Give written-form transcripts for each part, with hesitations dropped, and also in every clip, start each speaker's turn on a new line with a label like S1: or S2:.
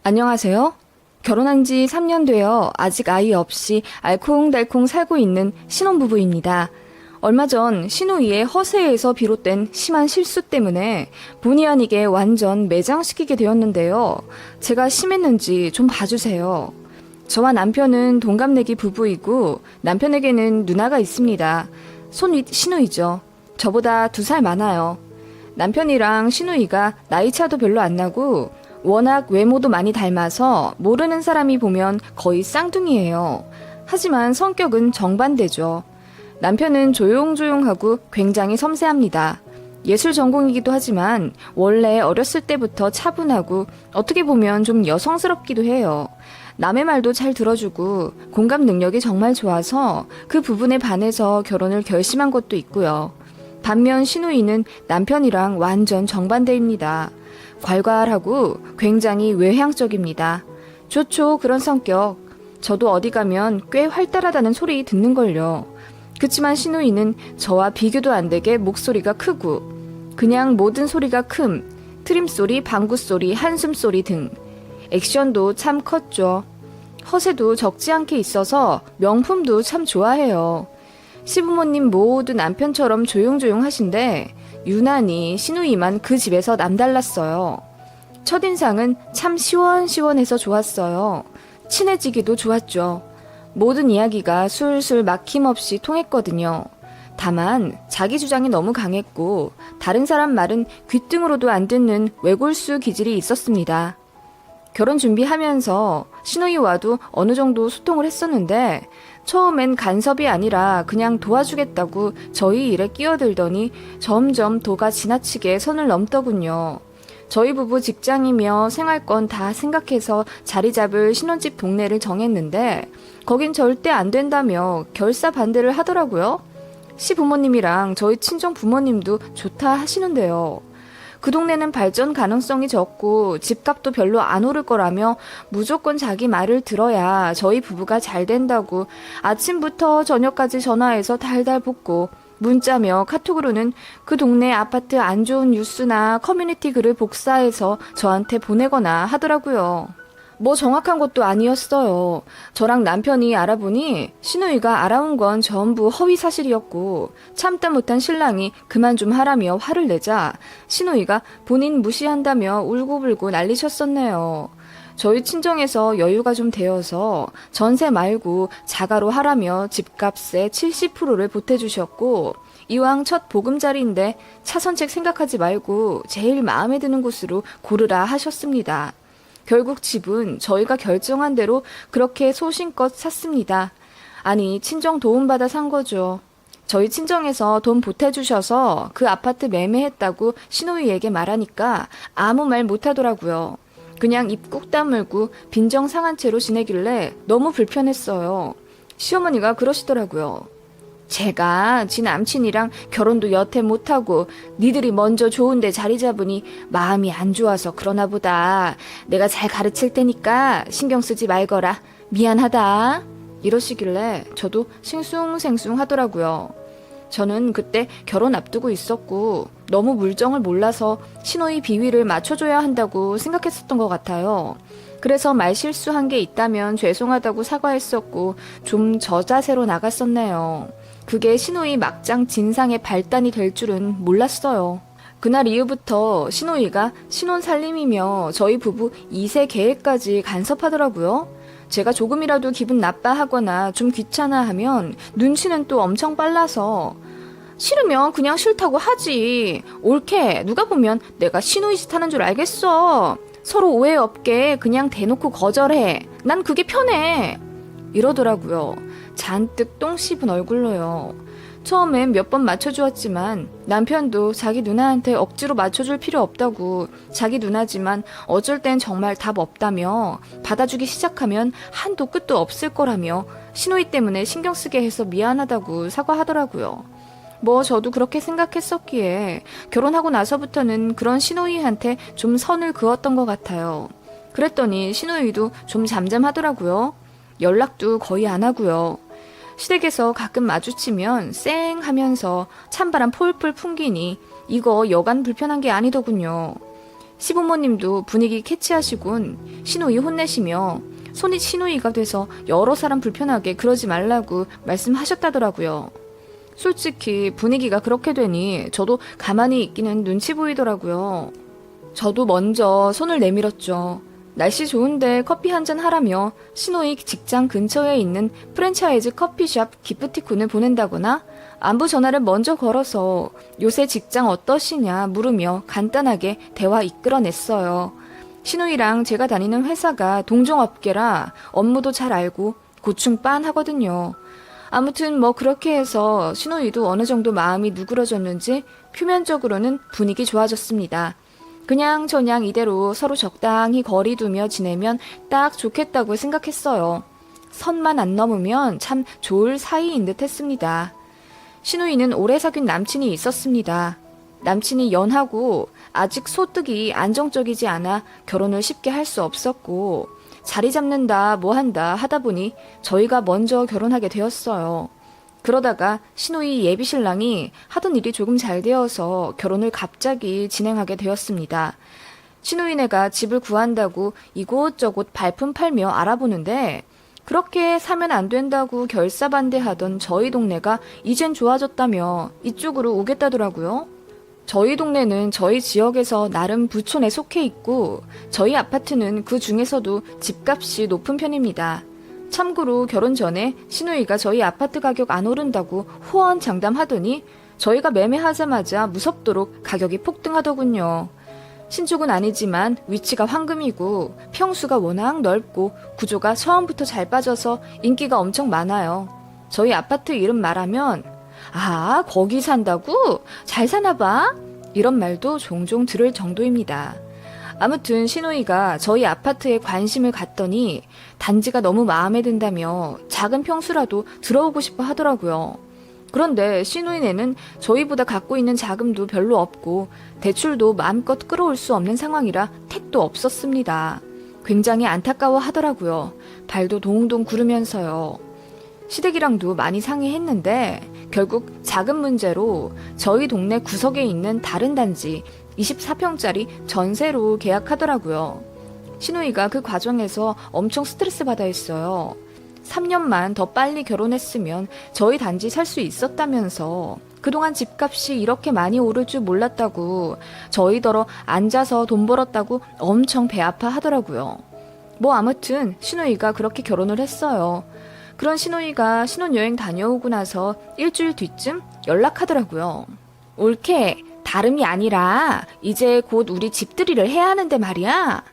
S1: 안녕하세요. 결혼한 지 3년 되어 아직 아이 없이 알콩달콩 살고 있는 신혼부부입니다. 얼마 전 신우이의 허세에서 비롯된 심한 실수 때문에 본의 아니게 완전 매장시키게 되었는데요. 제가 심했는지 좀 봐주세요. 저와 남편은 동갑내기 부부이고 남편에게는 누나가 있습니다. 손윗 신우이죠. 저보다 2살 많아요. 남편이랑 신우이가 나이 차도 별로 안 나고 워낙 외모도 많이 닮아서 모르는 사람이 보면 거의 쌍둥이에요. 하지만 성격은 정반대죠. 남편은 조용조용하고 굉장히 섬세합니다. 예술 전공이기도 하지만 원래 어렸을 때부터 차분하고 어떻게 보면 좀 여성스럽기도 해요. 남의 말도 잘 들어주고 공감 능력이 정말 좋아서 그 부분에 반해서 결혼을 결심한 것도 있고요. 반면 신우이는 남편이랑 완전 정반대입니다. 괄괄하고 굉장히 외향적입니다. 좋죠, 그런 성격. 저도 어디 가면 꽤 활달하다는 소리 듣는걸요. 그치만 신우이는 저와 비교도 안 되게 목소리가 크고 그냥 모든 소리가 큼, 트림소리, 방구소리, 한숨소리 등 액션도 참 컸죠. 허세도 적지 않게 있어서 명품도 참 좋아해요. 시부모님 모두 남편처럼 조용조용 하신데 유난히 신우이만 그 집에서 남달랐어요. 첫인상은 참 시원시원해서 좋았어요. 친해지기도 좋았죠. 모든 이야기가 술술 막힘없이 통했거든요. 다만 자기 주장이 너무 강했고 다른 사람 말은 귓등으로도 안 듣는 외골수 기질이 있었습니다. 결혼 준비하면서 신우이와도 어느 정도 소통을 했었는데 처음엔 간섭이 아니라 그냥 도와주겠다고 저희 일에 끼어들더니 점점 도가 지나치게 선을 넘더군요. 저희 부부 직장이며 생활권 다 생각해서 자리 잡을 신혼집 동네를 정했는데 거긴 절대 안 된다며 결사 반대를 하더라고요. 시부모님이랑 저희 친정 부모님도 좋다 하시는데요. 그 동네는 발전 가능성이 적고 집값도 별로 안 오를 거라며 무조건 자기 말을 들어야 저희 부부가 잘 된다고 아침부터 저녁까지 전화해서 달달 볶고 문자며 카톡으로는 그 동네 아파트 안 좋은 뉴스나 커뮤니티 글을 복사해서 저한테 보내거나 하더라고요. 뭐 정확한 것도 아니었어요. 저랑 남편이 알아보니 신우이가 알아온 건 전부 허위 사실이었고 참다 못한 신랑이 그만 좀 하라며 화를 내자 신우이가 본인 무시한다며 울고불고 난리쳤었네요. 저희 친정에서 여유가 좀 되어서 전세 말고 자가로 하라며 집값의 70%를 보태주셨고 이왕 첫 보금자리인데 차선책 생각하지 말고 제일 마음에 드는 곳으로 고르라 하셨습니다. 결국 집은 저희가 결정한 대로 그렇게 소신껏 샀습니다. 아니, 친정 도움받아 산 거죠. 저희 친정에서 돈 보태주셔서 그 아파트 매매했다고 신우이에게 말하니까 아무 말 못하더라고요. 그냥 입 꾹 다물고 빈정 상한 채로 지내길래 너무 불편했어요. 시어머니가 그러시더라고요. 제가 지 남친이랑 결혼도 여태 못하고 니들이 먼저 좋은데 자리 잡으니 마음이 안 좋아서 그러나 보다. 내가 잘 가르칠 테니까 신경 쓰지 말거라. 미안하다. 이러시길래 저도 싱숭생숭 하더라고요. 저는 그때 결혼 앞두고 있었고 너무 물정을 몰라서 신우이 비위를 맞춰줘야 한다고 생각했었던 것 같아요. 그래서 말실수한 게 있다면 죄송하다고 사과했었고 좀 저자세로 나갔었네요. 그게 신우이 막장 진상의 발단이 될 줄은 몰랐어요. 그날 이후부터 신우이가 신혼 살림이며 저희 부부 2세 계획까지 간섭하더라고요. 제가 조금이라도 기분 나빠하거나 좀 귀찮아하면 눈치는 또 엄청 빨라서 싫으면 그냥 싫다고 하지. 옳게 누가 보면 내가 신우이 짓 하는 줄 알겠어. 서로 오해 없게 그냥 대놓고 거절해. 난 그게 편해. 이러더라고요. 잔뜩 똥 씹은 얼굴로요. 처음엔 몇 번 맞춰주었지만 남편도 자기 누나한테 억지로 맞춰줄 필요 없다고 자기 누나지만 어쩔 땐 정말 답 없다며 받아주기 시작하면 한도 끝도 없을 거라며 신우이 때문에 신경 쓰게 해서 미안하다고 사과하더라고요. 뭐 저도 그렇게 생각했었기에 결혼하고 나서부터는 그런 신우이한테 좀 선을 그었던 것 같아요. 그랬더니 신우이도 좀 잠잠하더라고요. 연락도 거의 안 하고요. 시댁에서 가끔 마주치면 쌩 하면서 찬바람 폴폴 풍기니 이거 여간 불편한 게 아니더군요. 시부모님도 분위기 캐치하시곤 시누이 혼내시며 손이 시누이가 돼서 여러 사람 불편하게 그러지 말라고 말씀하셨다더라고요. 솔직히 분위기가 그렇게 되니 저도 가만히 있기는 눈치 보이더라고요. 저도 먼저 손을 내밀었죠. 날씨 좋은데 커피 한잔 하라며 시누이 직장 근처에 있는 프랜차이즈 커피숍 기프티콘을 보낸다거나 안부 전화를 먼저 걸어서 요새 직장 어떠시냐 물으며 간단하게 대화 이끌어냈어요. 시누이랑 제가 다니는 회사가 동종업계라 업무도 잘 알고 고충 빤하거든요. 아무튼 뭐 그렇게 해서 시누이도 어느 정도 마음이 누그러졌는지 표면적으로는 분위기 좋아졌습니다. 그냥 저냥 이대로 서로 적당히 거리 두며 지내면 딱 좋겠다고 생각했어요. 선만 안 넘으면 참 좋을 사이인 듯 했습니다. 시누이는 오래 사귄 남친이 있었습니다. 남친이 연하고 아직 소득이 안정적이지 않아 결혼을 쉽게 할 수 없었고 자리 잡는다 뭐 한다 하다 보니 저희가 먼저 결혼하게 되었어요. 그러다가 시누이 예비신랑이 하던 일이 조금 잘 되어서 결혼을 갑자기 진행하게 되었습니다. 시누이네가 집을 구한다고 이곳저곳 발품 팔며 알아보는데 그렇게 사면 안 된다고 결사반대하던 저희 동네가 이젠 좋아졌다며 이쪽으로 오겠다더라고요. 저희 동네는 저희 지역에서 나름 부촌에 속해 있고 저희 아파트는 그 중에서도 집값이 높은 편입니다. 참고로 결혼 전에 시누이가 저희 아파트 가격 안 오른다고 호언장담하더니 저희가 매매하자마자 무섭도록 가격이 폭등하더군요. 신축은 아니지만 위치가 황금이고 평수가 워낙 넓고 구조가 처음부터 잘 빠져서 인기가 엄청 많아요. 저희 아파트 이름 말하면 아, 거기 산다고? 잘 사나 봐? 이런 말도 종종 들을 정도입니다. 아무튼 시누이가 저희 아파트에 관심을 갖더니 단지가 너무 마음에 든다며 작은 평수라도 들어오고 싶어 하더라고요. 그런데 시누이네는 저희보다 갖고 있는 자금도 별로 없고 대출도 마음껏 끌어올 수 없는 상황이라 택도 없었습니다. 굉장히 안타까워 하더라고요. 발도 동동 구르면서요. 시댁이랑도 많이 상의했는데 결국 자금 문제로 저희 동네 구석에 있는 다른 단지 24평짜리 전세로 계약하더라고요. 시누이가 그 과정에서 엄청 스트레스 받아 했어요. 3년만 더 빨리 결혼했으면 저희 단지 살 수 있었다면서 그동안 집값이 이렇게 많이 오를 줄 몰랐다고 저희더러 앉아서 돈 벌었다고 엄청 배 아파 하더라고요. 뭐 아무튼 시누이가 그렇게 결혼을 했어요. 그런 시누이가 신혼여행 다녀오고 나서 일주일 뒤쯤 연락하더라고요. 올케, 다름이 아니라 이제 곧 우리 집들이를 해야 하는데 말이야.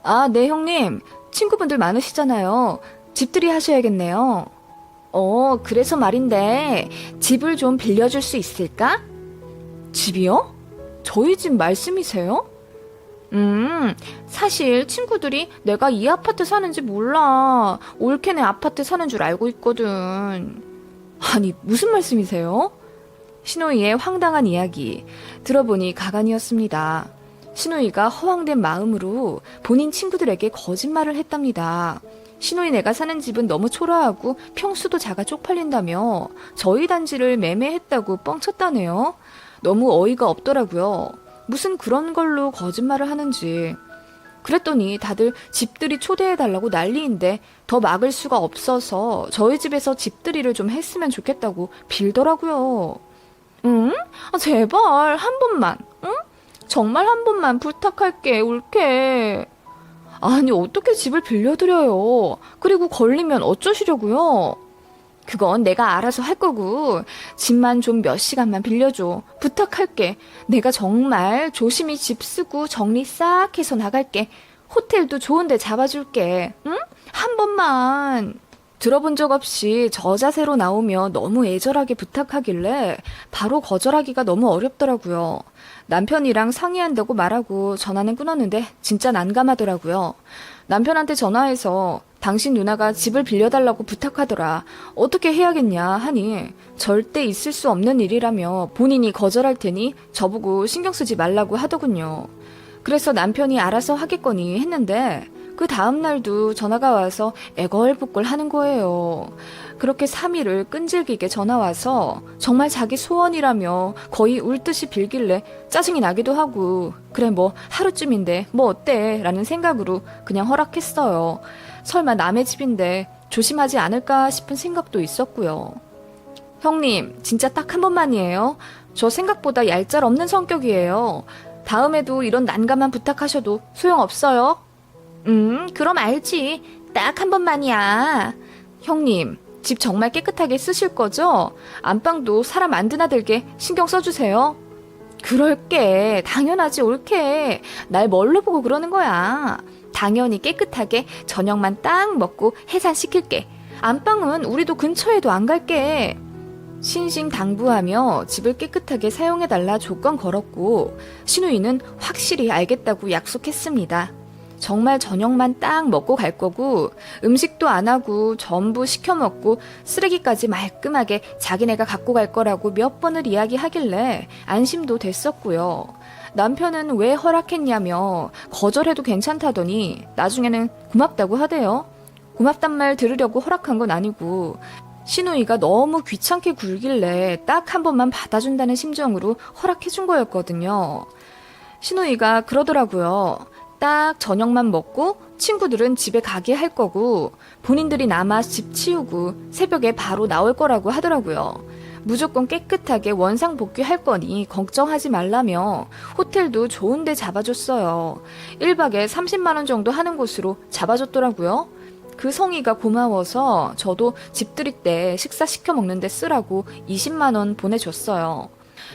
S1: 아, 네 형님. 친구분들 많으시잖아요. 집들이 하셔야겠네요. 그래서 말인데 집을 좀 빌려줄 수 있을까? 집이요? 저희 집 말씀이세요? 사실 친구들이 내가 이 아파트 사는지 몰라. 올케네 아파트 사는 줄 알고 있거든. 아니, 무슨 말씀이세요? 시누이의 황당한 이야기 들어보니 가관이었습니다. 시누이가 허황된 마음으로 본인 친구들에게 거짓말을 했답니다. 시누이네가 사는 집은 너무 초라하고 평수도 작아 쪽팔린다며 저희 단지를 매매했다고 뻥쳤다네요. 너무 어이가 없더라고요. 무슨 그런 걸로 거짓말을 하는지. 그랬더니 다들 집들이 초대해달라고 난리인데 더 막을 수가 없어서 저희 집에서 집들이를 좀 했으면 좋겠다고 빌더라고요. 응? 아, 제발 한 번만. 응? 정말 한 번만 부탁할게. 올케. 아니 어떻게 집을 빌려드려요. 그리고 걸리면 어쩌시려고요. 그건 내가 알아서 할 거고 집만 좀 몇 시간만 빌려줘. 부탁할게. 내가 정말 조심히 집 쓰고 정리 싹 해서 나갈게. 호텔도 좋은 데 잡아줄게. 응? 한 번만. 들어본 적 없이 저자세로 나오며 너무 애절하게 부탁하길래 바로 거절하기가 너무 어렵더라고요. 남편이랑 상의한다고 말하고 전화는 끊었는데 진짜 난감하더라고요. 남편한테 전화해서 당신 누나가 집을 빌려달라고 부탁하더라. 어떻게 해야겠냐 하니 절대 있을 수 없는 일이라며 본인이 거절할 테니 저보고 신경 쓰지 말라고 하더군요. 그래서 남편이 알아서 하겠거니 했는데 그 다음날도 전화가 와서 애걸복걸 하는 거예요. 그렇게 3일을 끈질기게 전화와서 정말 자기 소원이라며 거의 울듯이 빌길래 짜증이 나기도 하고 그래 뭐 하루쯤인데 뭐 어때 라는 생각으로 그냥 허락했어요. 설마 남의 집인데 조심하지 않을까 싶은 생각도 있었고요. 형님 진짜 딱 한 번만이에요. 저 생각보다 얄짤없는 성격이에요. 다음에도 이런 난감한 부탁하셔도 소용없어요. 그럼 알지. 딱 한 번만이야. 형님, 집 정말 깨끗하게 쓰실 거죠? 안방도 사람 안 드나들게 신경 써주세요. 그럴게. 당연하지, 옳게. 날 뭘로 보고 그러는 거야. 당연히 깨끗하게 저녁만 딱 먹고 해산시킬게. 안방은 우리도 근처에도 안 갈게. 신신당부하며 집을 깨끗하게 사용해달라 조건 걸었고 신우이는 확실히 알겠다고 약속했습니다. 정말 저녁만 딱 먹고 갈 거고 음식도 안 하고 전부 시켜 먹고 쓰레기까지 말끔하게 자기네가 갖고 갈 거라고 몇 번을 이야기하길래 안심도 됐었고요. 남편은 왜 허락했냐며 거절해도 괜찮다더니 나중에는 고맙다고 하대요. 고맙단 말 들으려고 허락한 건 아니고 신우이가 너무 귀찮게 굴길래 딱 한 번만 받아준다는 심정으로 허락해준 거였거든요. 신우이가 그러더라고요. 딱 저녁만 먹고 친구들은 집에 가게 할 거고 본인들이 남아 집 치우고 새벽에 바로 나올 거라고 하더라고요. 무조건 깨끗하게 원상복귀 할 거니 걱정하지 말라며 호텔도 좋은 데 잡아줬어요. 1박에 30만 원 정도 하는 곳으로 잡아줬더라고요. 그 성의가 고마워서 저도 집들이 때 식사 시켜 먹는 데 쓰라고 20만 원 보내줬어요.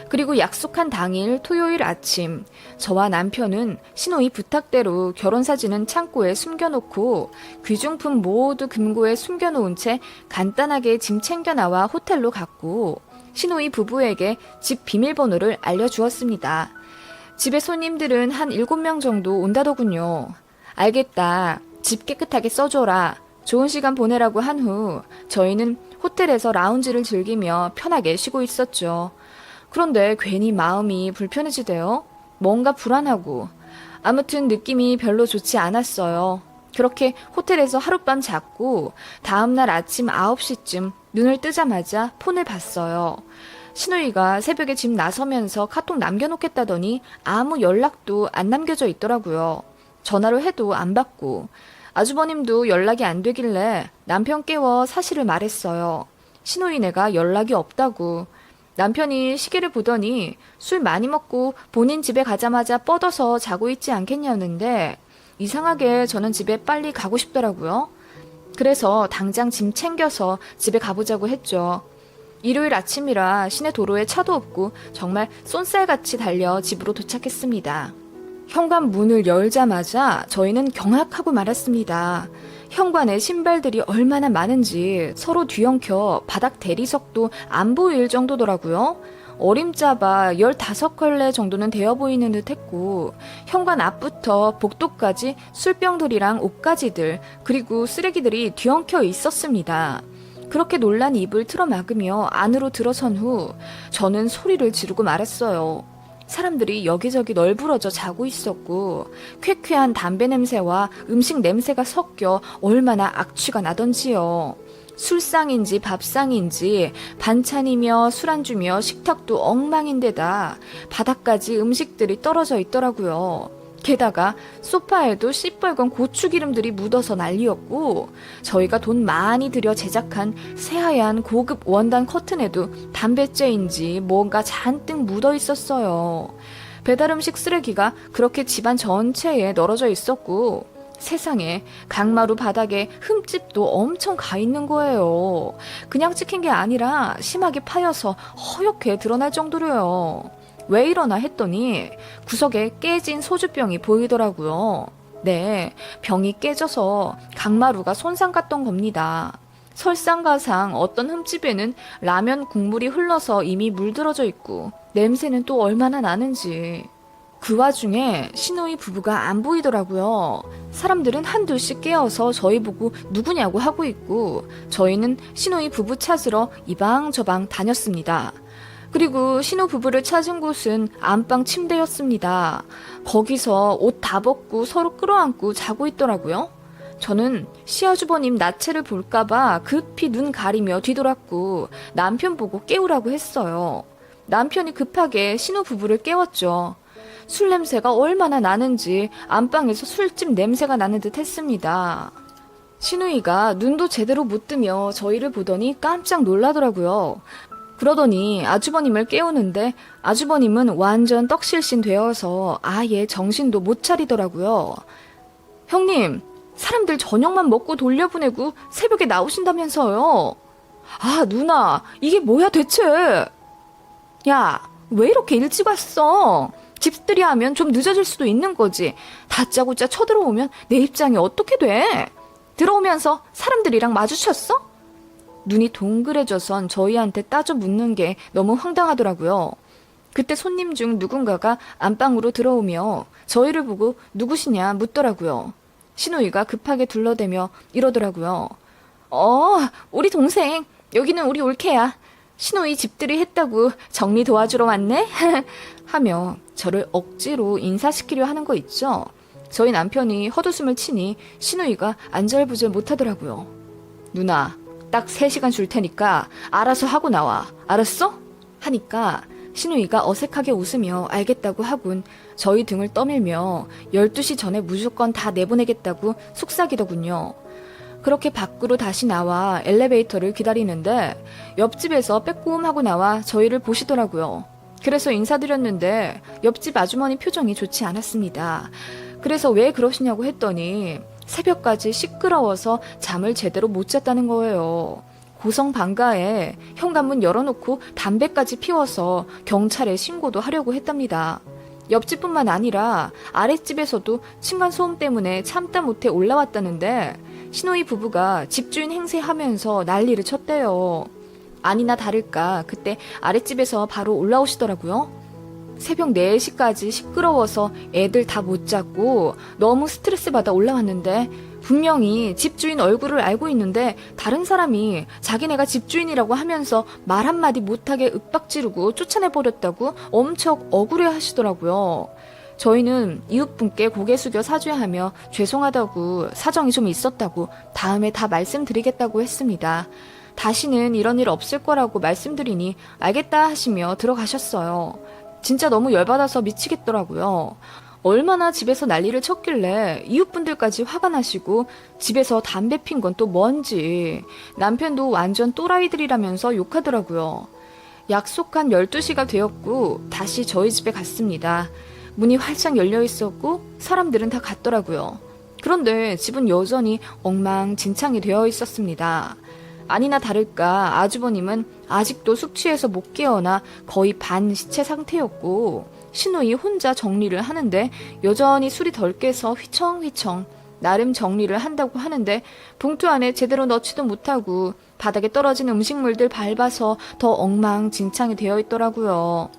S1: 그리고 약속한 당일 토요일 아침 저와 남편은 신우이 부탁대로 결혼사진은 창고에 숨겨놓고 귀중품 모두 금고에 숨겨놓은 채 간단하게 짐 챙겨 나와 호텔로 갔고 신우이 부부에게 집 비밀번호를 알려주었습니다. 집에 손님들은 한 7명 정도 온다더군요. 알겠다. 집 깨끗하게 써줘라. 좋은 시간 보내라고 한 후 저희는 호텔에서 라운지를 즐기며 편하게 쉬고 있었죠. 그런데 괜히 마음이 불편해지대요. 뭔가 불안하고 아무튼 느낌이 별로 좋지 않았어요. 그렇게 호텔에서 하룻밤 잤고 다음날 아침 9시쯤 눈을 뜨자마자 폰을 봤어요. 신우이가 새벽에 집 나서면서 카톡 남겨놓겠다더니 아무 연락도 안 남겨져 있더라고요. 전화로 해도 안 받고 아주버님도 연락이 안 되길래 남편 깨워 사실을 말했어요. 신우이네가 연락이 없다고. 남편이 시계를 보더니 술 많이 먹고 본인 집에 가자마자 뻗어서 자고 있지 않겠냐는데 이상하게 저는 집에 빨리 가고 싶더라고요. 그래서 당장 짐 챙겨서 집에 가보자고 했죠. 일요일 아침이라 시내 도로에 차도 없고 정말 쏜살같이 달려 집으로 도착했습니다. 현관 문을 열자마자 저희는 경악하고 말았습니다. 현관에 신발들이 얼마나 많은지 서로 뒤엉켜 바닥 대리석도 안 보일 정도더라고요. 어림잡아 15컬레 정도는 되어 보이는 듯 했고 현관 앞부터 복도까지 술병들이랑 옷가지들 그리고 쓰레기들이 뒤엉켜 있었습니다. 그렇게 놀란 입을 틀어막으며 안으로 들어선 후 저는 소리를 지르고 말했어요. 사람들이 여기저기 널브러져 자고 있었고 쾌쾌한 담배 냄새와 음식 냄새가 섞여 얼마나 악취가 나던지요. 술상인지 밥상인지 반찬이며 술안주며 식탁도 엉망인데다 바닥까지 음식들이 떨어져 있더라고요. 게다가 소파에도 시뻘건 고추기름들이 묻어서 난리였고 저희가 돈 많이 들여 제작한 새하얀 고급 원단 커튼에도 담뱃재인지 뭔가 잔뜩 묻어 있었어요. 배달음식 쓰레기가 그렇게 집안 전체에 널어져 있었고 세상에 강마루 바닥에 흠집도 엄청 가 있는 거예요. 그냥 찍힌 게 아니라 심하게 파여서 허옇게 드러날 정도로요. 왜 이러나 했더니 구석에 깨진 소주병이 보이더라고요. 네, 병이 깨져서 강마루가 손상 갔던 겁니다. 설상가상 어떤 흠집에는 라면 국물이 흘러서 이미 물들어져 있고 냄새는 또 얼마나 나는지. 그 와중에 신우이 부부가 안 보이더라고요. 사람들은 한둘씩 깨어서 저희 보고 누구냐고 하고 있고 저희는 신우이 부부 찾으러 이방저방 다녔습니다. 그리고 신혼부부를 찾은 곳은 안방 침대였습니다. 거기서 옷 다 벗고 서로 끌어안고 자고 있더라고요. 저는 시아주버님 나체를 볼까봐 급히 눈 가리며 뒤돌았고 남편 보고 깨우라고 했어요. 남편이 급하게 신혼부부를 깨웠죠. 술 냄새가 얼마나 나는지 안방에서 술집 냄새가 나는 듯 했습니다. 신우이가 눈도 제대로 못 뜨며 저희를 보더니 깜짝 놀라더라고요. 그러더니 아주버님을 깨우는데 아주버님은 완전 떡실신 되어서 아예 정신도 못 차리더라고요. 형님, 사람들 저녁만 먹고 돌려보내고 새벽에 나오신다면서요. 아, 누나, 이게 뭐야 대체? 야, 왜 이렇게 일찍 왔어? 집들이 하면 좀 늦어질 수도 있는 거지. 다짜고짜 쳐들어오면 내 입장이 어떻게 돼? 들어오면서 사람들이랑 마주쳤어? 눈이 동그래져선 저희한테 따져 묻는 게 너무 황당하더라고요. 그때 손님 중 누군가가 안방으로 들어오며 저희를 보고 누구시냐 묻더라고요. 신우이가 급하게 둘러대며 이러더라고요. 우리 동생. 여기는 우리 올케야. 신우이 집들이 했다고 정리 도와주러 왔네? 하며 저를 억지로 인사시키려 하는 거 있죠? 저희 남편이 헛웃음을 치니 신우이가 안절부절 못하더라고요. 누나, 딱 3시간 줄 테니까 알아서 하고 나와. 알았어? 하니까 신우이가 어색하게 웃으며 알겠다고 하군 저희 등을 떠밀며 12시 전에 무조건 다 내보내겠다고 속삭이더군요. 그렇게 밖으로 다시 나와 엘리베이터를 기다리는데 옆집에서 빼꼼하고 나와 저희를 보시더라고요. 그래서 인사드렸는데 옆집 아주머니 표정이 좋지 않았습니다. 그래서 왜 그러시냐고 했더니 새벽까지 시끄러워서 잠을 제대로 못 잤다는 거예요. 고성방가에 현관문 열어놓고 담배까지 피워서 경찰에 신고도 하려고 했답니다. 옆집뿐만 아니라 아랫집에서도 층간소음 때문에 참다 못해 올라왔다는데 신우이 부부가 집주인 행세하면서 난리를 쳤대요. 아니나 다를까 그때 아랫집에서 바로 올라오시더라고요. 새벽 4시까지 시끄러워서 애들 다 못 잤고 너무 스트레스 받아 올라왔는데 분명히 집주인 얼굴을 알고 있는데 다른 사람이 자기네가 집주인이라고 하면서 말 한마디 못하게 윽박지르고 쫓아내버렸다고 엄청 억울해 하시더라고요. 저희는 이웃분께 고개 숙여 사죄하며 죄송하다고 사정이 좀 있었다고 다음에 다 말씀드리겠다고 했습니다. 다시는 이런 일 없을 거라고 말씀드리니 알겠다 하시며 들어가셨어요. 진짜 너무 열받아서 미치겠더라고요. 얼마나 집에서 난리를 쳤길래 이웃분들까지 화가 나시고 집에서 담배 핀 건 또 뭔지 남편도 완전 또라이들이라면서 욕하더라고요. 약속한 12시가 되었고 다시 저희 집에 갔습니다. 문이 활짝 열려 있었고 사람들은 다 갔더라고요. 그런데 집은 여전히 엉망진창이 되어 있었습니다. 아니나 다를까 아주버님은 아직도 숙취해서 못 깨어나 거의 반시체 상태였고 신우이 혼자 정리를 하는데 여전히 술이 덜 깨서 휘청휘청 나름 정리를 한다고 하는데 봉투 안에 제대로 넣지도 못하고 바닥에 떨어진 음식물들 밟아서 더 엉망진창이 되어 있더라고요.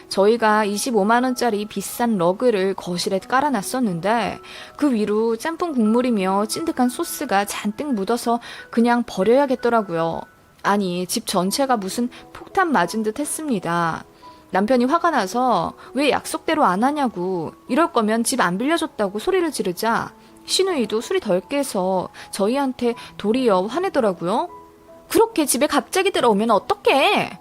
S1: 저희가 25만원짜리 비싼 러그를 거실에 깔아놨었는데 그 위로 짬뽕 국물이며 찐득한 소스가 잔뜩 묻어서 그냥 버려야겠더라고요. 아니 집 전체가 무슨 폭탄 맞은 듯 했습니다. 남편이 화가 나서 왜 약속대로 안 하냐고 이럴 거면 집 안 빌려줬다고 소리를 지르자 신우이도 술이 덜 깨서 저희한테 도리어 화내더라고요. 그렇게 집에 갑자기 들어오면 어떡해?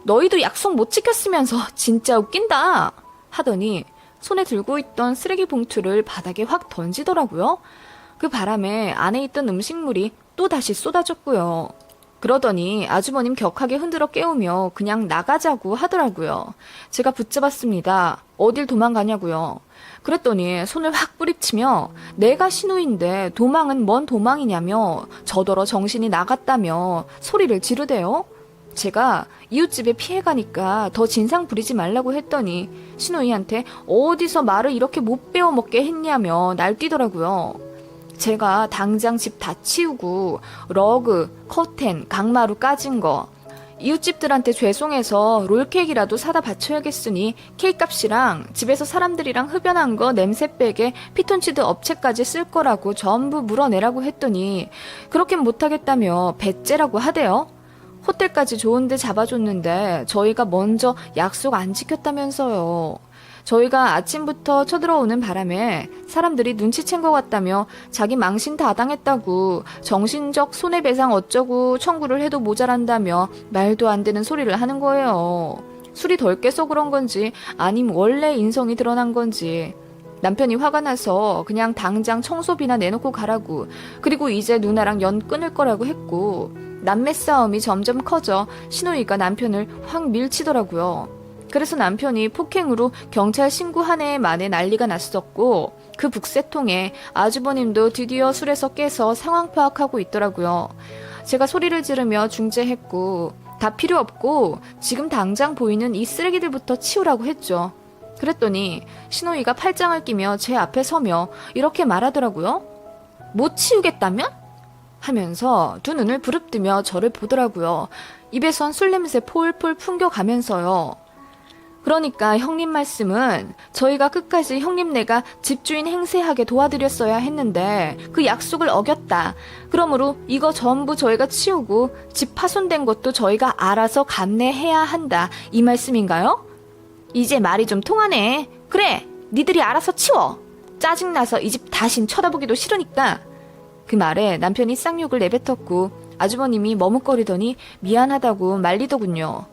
S1: 너희도 약속 못 지켰으면서 진짜 웃긴다 하더니 손에 들고 있던 쓰레기 봉투를 바닥에 확 던지더라고요. 그 바람에 안에 있던 음식물이 또다시 쏟아졌고요. 그러더니 아주머님 격하게 흔들어 깨우며 그냥 나가자고 하더라고요. 제가 붙잡았습니다. 어딜 도망가냐고요. 그랬더니 손을 확 뿌리치며 내가 신우인데 도망은 뭔 도망이냐며 저더러 정신이 나갔다며 소리를 지르대요. 제가 이웃집에 피해가니까 더 진상 부리지 말라고 했더니 신우이한테 어디서 말을 이렇게 못 배워먹게 했냐며 날뛰더라고요. 제가 당장 집 다 치우고 러그, 커튼, 강마루 까진 거 이웃집들한테 죄송해서 롤케이크라도 사다 바쳐야겠으니 케이크값이랑 집에서 사람들이랑 흡연한 거 냄새 빼게 피톤치드 업체까지 쓸 거라고 전부 물어내라고 했더니 그렇게 못하겠다며 배째라고 하대요. 호텔까지 좋은데 잡아줬는데 저희가 먼저 약속 안 지켰다면서요. 저희가 아침부터 쳐들어오는 바람에 사람들이 눈치챈 것 같다며 자기 망신 다 당했다고 정신적 손해배상 어쩌고 청구를 해도 모자란다며 말도 안 되는 소리를 하는 거예요. 술이 덜 깨서 그런 건지 아님 원래 인성이 드러난 건지. 남편이 화가 나서 그냥 당장 청소비나 내놓고 가라고, 그리고 이제 누나랑 연 끊을 거라고 했고, 남매 싸움이 점점 커져 신우이가 남편을 확 밀치더라고요. 그래서 남편이 폭행으로 경찰 신고 한 해 만에 난리가 났었고, 그 북새통에 아주버님도 드디어 술에서 깨서 상황 파악하고 있더라고요. 제가 소리를 지르며 중재했고, 다 필요 없고 지금 당장 보이는 이 쓰레기들부터 치우라고 했죠. 그랬더니 신우이가 팔짱을 끼며 제 앞에 서며 이렇게 말하더라고요. 못 치우겠다면? 하면서 두 눈을 부릅뜨며 저를 보더라고요. 입에선 술 냄새 폴폴 풍겨가면서요. 그러니까 형님 말씀은 저희가 끝까지 형님네가 집주인 행세하게 도와드렸어야 했는데 그 약속을 어겼다. 그러므로 이거 전부 저희가 치우고 집 파손된 것도 저희가 알아서 감내해야 한다. 이 말씀인가요? 이제 말이 좀 통하네. 그래, 니들이 알아서 치워. 짜증나서 이 집 다신 쳐다보기도 싫으니까. 그 말에 남편이 쌍욕을 내뱉었고 아주버님이 머뭇거리더니 미안하다고 말리더군요.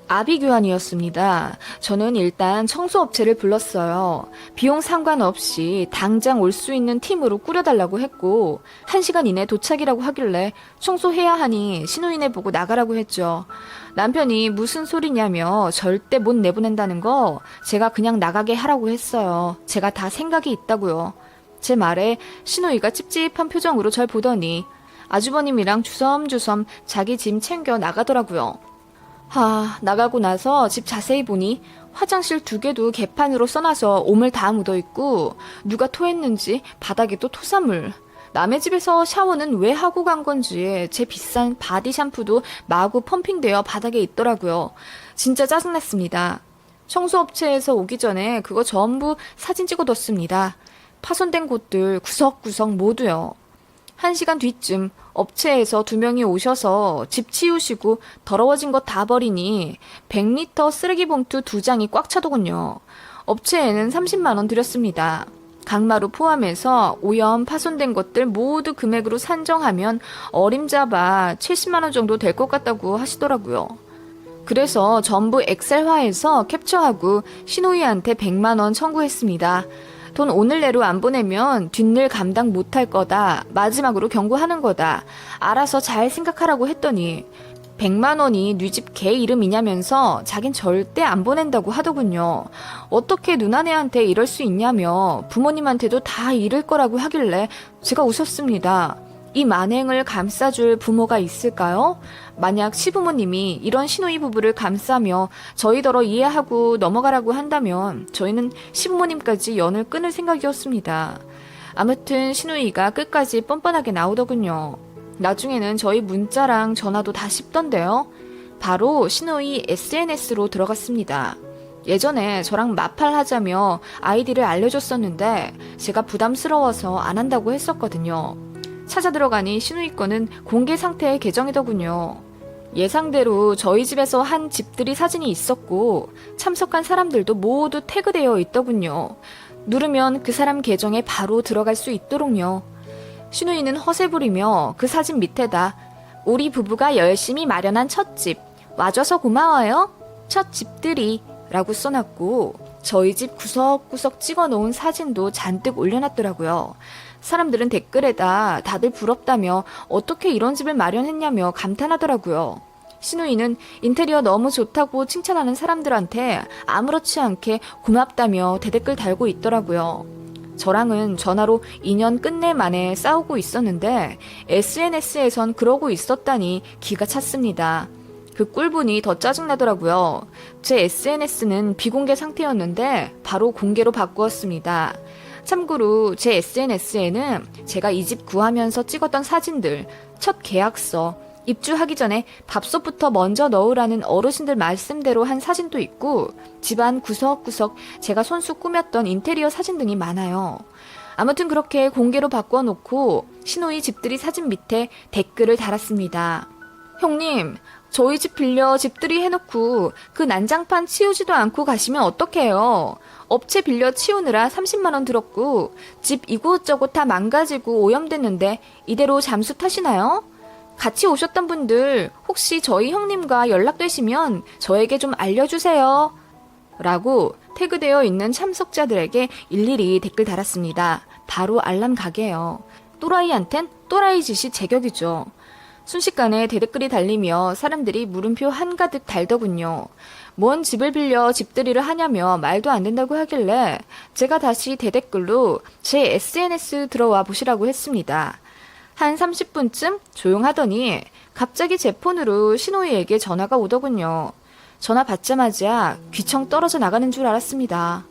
S1: 아비규환이었습니다. 저는 일단 청소업체를 불렀어요. 비용 상관없이 당장 올 수 있는 팀으로 꾸려달라고 했고 1시간 이내 도착이라고 하길래 청소해야 하니 신우이네 보고 나가라고 했죠. 남편이 무슨 소리냐며 절대 못 내보낸다는 거 제가 그냥 나가게 하라고 했어요. 제가 다 생각이 있다고요. 제 말에 신우이가 찝찝한 표정으로 절 보더니 아주버님이랑 주섬주섬 자기 짐 챙겨 나가더라고요. 나가고 나서 집 자세히 보니 화장실 2개도 개판으로 써놔서 오물 다 묻어있고 누가 토했는지 바닥에도 토사물. 남의 집에서 샤워는 왜 하고 간 건지 제 비싼 바디 샴푸도 마구 펌핑되어 바닥에 있더라고요. 진짜 짜증났습니다. 청소업체에서 오기 전에 그거 전부 사진 찍어뒀습니다. 파손된 곳들 구석구석 모두요. 1시간 뒤쯤 업체에서 2명이 오셔서 집 치우시고 더러워진 거 다 버리니 100리터 쓰레기 봉투 2장이 꽉 차더군요. 업체에는 30만 원 드렸습니다. 강마루 포함해서 오염 파손된 것들 모두 금액으로 산정하면 어림잡아 70만 원 정도 될 것 같다고 하시더라고요. 그래서 전부 엑셀화해서 캡처하고 신우이한테 100만 원 청구했습니다. 돈 오늘 내로 안 보내면 뒷일 감당 못할 거다. 마지막으로 경고하는 거다. 알아서 잘 생각하라고 했더니 100만 원이 네 집 개 이름이냐면서 자긴 절대 안 보낸다고 하더군요. 어떻게 누나네한테 이럴 수 있냐며 부모님한테도 다 이럴 거라고 하길래 제가 웃었습니다. 이 만행을 감싸줄 부모가 있을까요? 만약 시부모님이 이런 신우이 부부를 감싸며 저희더러 이해하고 넘어가라고 한다면 저희는 시부모님까지 연을 끊을 생각이었습니다. 아무튼 신우이가 끝까지 뻔뻔하게 나오더군요. 나중에는 저희 문자랑 전화도 다 씹던데요. 바로 신우이 SNS로 들어갔습니다. 예전에 저랑 마팔하자며 아이디를 알려줬었는데 제가 부담스러워서 안 한다고 했었거든요. 찾아 들어가니 신우이 거는 공개 상태의 계정이더군요. 예상대로 저희 집에서 한 집들이 사진이 있었고 참석한 사람들도 모두 태그되어 있더군요. 누르면 그 사람 계정에 바로 들어갈 수 있도록요. 신우이는 허세 부리며 그 사진 밑에다 우리 부부가 열심히 마련한 첫집 와줘서 고마워요. 첫 집들이 라고 써놨고 저희 집 구석구석 찍어놓은 사진도 잔뜩 올려놨더라고요. 사람들은 댓글에다 다들 부럽다며 어떻게 이런 집을 마련했냐며 감탄하더라고요. 신우이는 인테리어 너무 좋다고 칭찬하는 사람들한테 아무렇지 않게 고맙다며 대댓글 달고 있더라고요. 저랑은 전화로 2년 끝내 만에 싸우고 있었는데 SNS에선 그러고 있었다니 기가 찼습니다. 그 꿀분이 더 짜증나더라고요. 제 SNS는 비공개 상태였는데 바로 공개로 바꾸었습니다. 참고로 제 SNS에는 제가 이 집 구하면서 찍었던 사진들, 첫 계약서, 입주하기 전에 밥솥부터 먼저 넣으라는 어르신들 말씀대로 한 사진도 있고 집안 구석구석 제가 손수 꾸몄던 인테리어 사진 등이 많아요. 아무튼 그렇게 공개로 바꿔놓고 신우이 집들이 사진 밑에 댓글을 달았습니다. 형님, 저희 집 빌려 집들이 해놓고 그 난장판 치우지도 않고 가시면 어떡해요? 업체 빌려 치우느라 30만 원 들었고 집 이곳저곳 다 망가지고 오염됐는데 이대로 잠수 타시나요? 같이 오셨던 분들 혹시 저희 형님과 연락되시면 저에게 좀 알려주세요. 라고 태그되어 있는 참석자들에게 일일이 댓글 달았습니다. 바로 알람 가게요. 또라이한텐 또라이 짓이 제격이죠. 순식간에 대댓글이 달리며 사람들이 물음표 한가득 달더군요. 뭔 집을 빌려 집들이를 하냐며 말도 안 된다고 하길래 제가 다시 대댓글로 제 SNS 들어와 보시라고 했습니다. 한 30분쯤 조용하더니 갑자기 제 폰으로 신호이에게 전화가 오더군요. 전화 받자마자 귀청 떨어져 나가는 줄 알았습니다.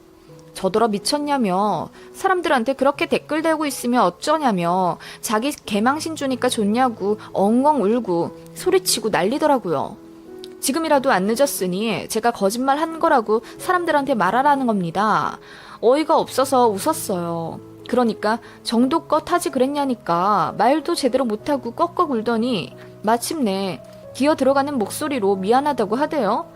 S1: 저더러 미쳤냐며 사람들한테 그렇게 댓글 달고 있으면 어쩌냐며 자기 개망신 주니까 좋냐고 엉엉 울고 소리치고 난리더라고요. 지금이라도 안 늦었으니 제가 거짓말 한 거라고 사람들한테 말하라는 겁니다. 어이가 없어서 웃었어요. 그러니까 정도껏 하지 그랬냐니까 말도 제대로 못하고 꺽꺽 울더니 마침내 기어 들어가는 목소리로 미안하다고 하대요.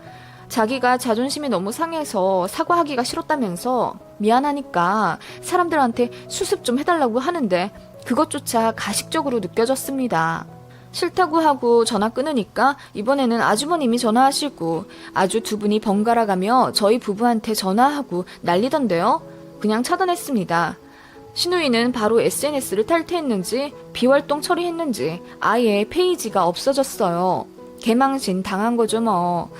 S1: 자기가 자존심이 너무 상해서 사과하기가 싫었다면서 미안하니까 사람들한테 수습 좀 해달라고 하는데 그것조차 가식적으로 느껴졌습니다. 싫다고 하고 전화 끊으니까 이번에는 아주버님이 전화하시고 아주 두 분이 번갈아가며 저희 부부한테 전화하고 난리던데요. 그냥 차단했습니다. 신우이는 바로 SNS를 탈퇴했는지 비활동 처리했는지 아예 페이지가 없어졌어요. 개망신 당한 거죠 뭐.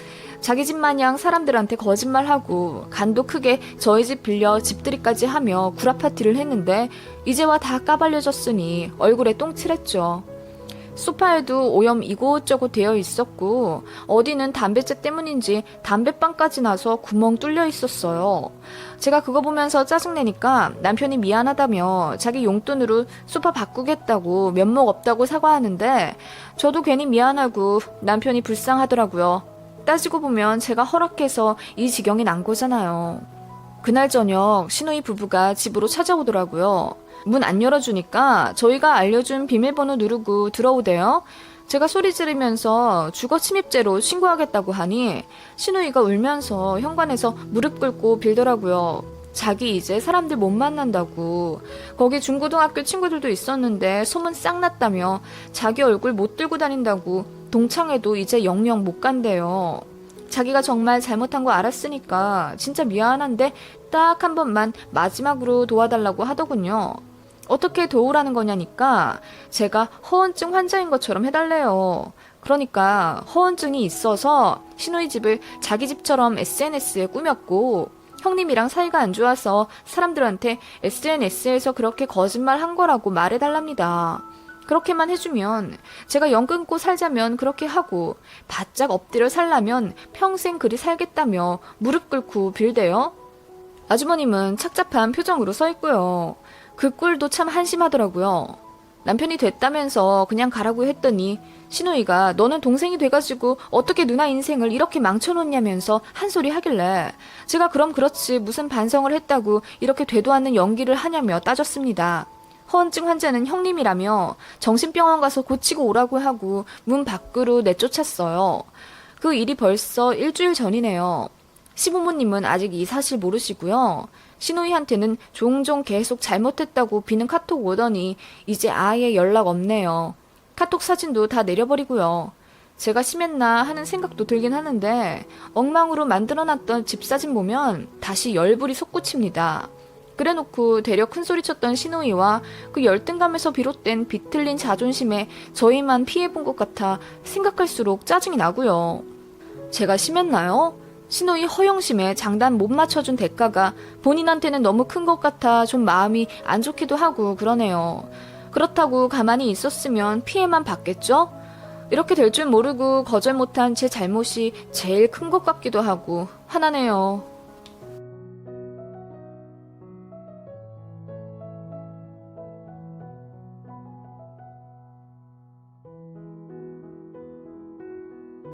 S1: 자기 집 마냥 사람들한테 거짓말하고 간도 크게 저희 집 빌려 집들이까지 하며 구라파티를 했는데 이제와 다 까발려졌으니 얼굴에 똥칠했죠. 소파에도 오염 이곳저곳 되어 있었고 어디는 담배째 때문인지 담배빵까지 나서 구멍 뚫려 있었어요. 제가 그거 보면서 짜증내니까 남편이 미안하다며 자기 용돈으로 소파 바꾸겠다고 면목 없다고 사과하는데 저도 괜히 미안하고 남편이 불쌍하더라고요. 따지고 보면 제가 허락해서 이 지경이 난 거잖아요. 그날 저녁 신우이 부부가 집으로 찾아오더라고요. 문 안 열어주니까 저희가 알려준 비밀번호 누르고 들어오대요. 제가 소리 지르면서 주거 침입죄로 신고하겠다고 하니 신우이가 울면서 현관에서 무릎 꿇고 빌더라고요. 자기 이제 사람들 못 만난다고. 거기 중고등학교 친구들도 있었는데 소문 싹 났다며 자기 얼굴 못 들고 다닌다고 동창회도 이제 영영 못 간대요. 자기가 정말 잘못한 거 알았으니까 진짜 미안한데 딱 한 번만 마지막으로 도와달라고 하더군요. 어떻게 도우라는 거냐니까 제가 허언증 환자인 것처럼 해달래요. 그러니까 허언증이 있어서 신우이 집을 자기 집처럼 SNS에 꾸몄고 형님이랑 사이가 안 좋아서 사람들한테 SNS에서 그렇게 거짓말 한 거라고 말해달랍니다. 그렇게만 해주면 제가 영 끊고 살자면 그렇게 하고 바짝 엎드려 살라면 평생 그리 살겠다며 무릎 꿇고 빌대요. 아주머님은 착잡한 표정으로 서 있고요. 그 꼴도 참 한심하더라고요. 남편이 됐다면서 그냥 가라고 했더니 신우이가 너는 동생이 돼가지고 어떻게 누나 인생을 이렇게 망쳐놓냐면서 한 소리 하길래 제가 그럼 그렇지 무슨 반성을 했다고 이렇게 되도 않는 연기를 하냐며 따졌습니다. 허언증 환자는 형님이라며 정신병원 가서 고치고 오라고 하고 문 밖으로 내쫓았어요. 그 일이 벌써 일주일 전이네요. 시부모님은 아직 이 사실 모르시고요. 신우이한테는 종종 계속 잘못했다고 비는 카톡 오더니 이제 아예 연락 없네요. 카톡 사진도 다 내려버리고요. 제가 심했나 하는 생각도 들긴 하는데 엉망으로 만들어놨던 집 사진 보면 다시 열불이 솟구칩니다. 그래놓고 되려 큰소리쳤던 신우이와 그 열등감에서 비롯된 비틀린 자존심에 저희만 피해본 것 같아 생각할수록 짜증이 나고요. 제가 심했나요? 신우이 허영심에 장단 못 맞춰준 대가가 본인한테는 너무 큰 것 같아 좀 마음이 안 좋기도 하고 그러네요. 그렇다고 가만히 있었으면 피해만 받겠죠? 이렇게 될 줄 모르고 거절 못한 제 잘못이 제일 큰 것 같기도 하고 화나네요.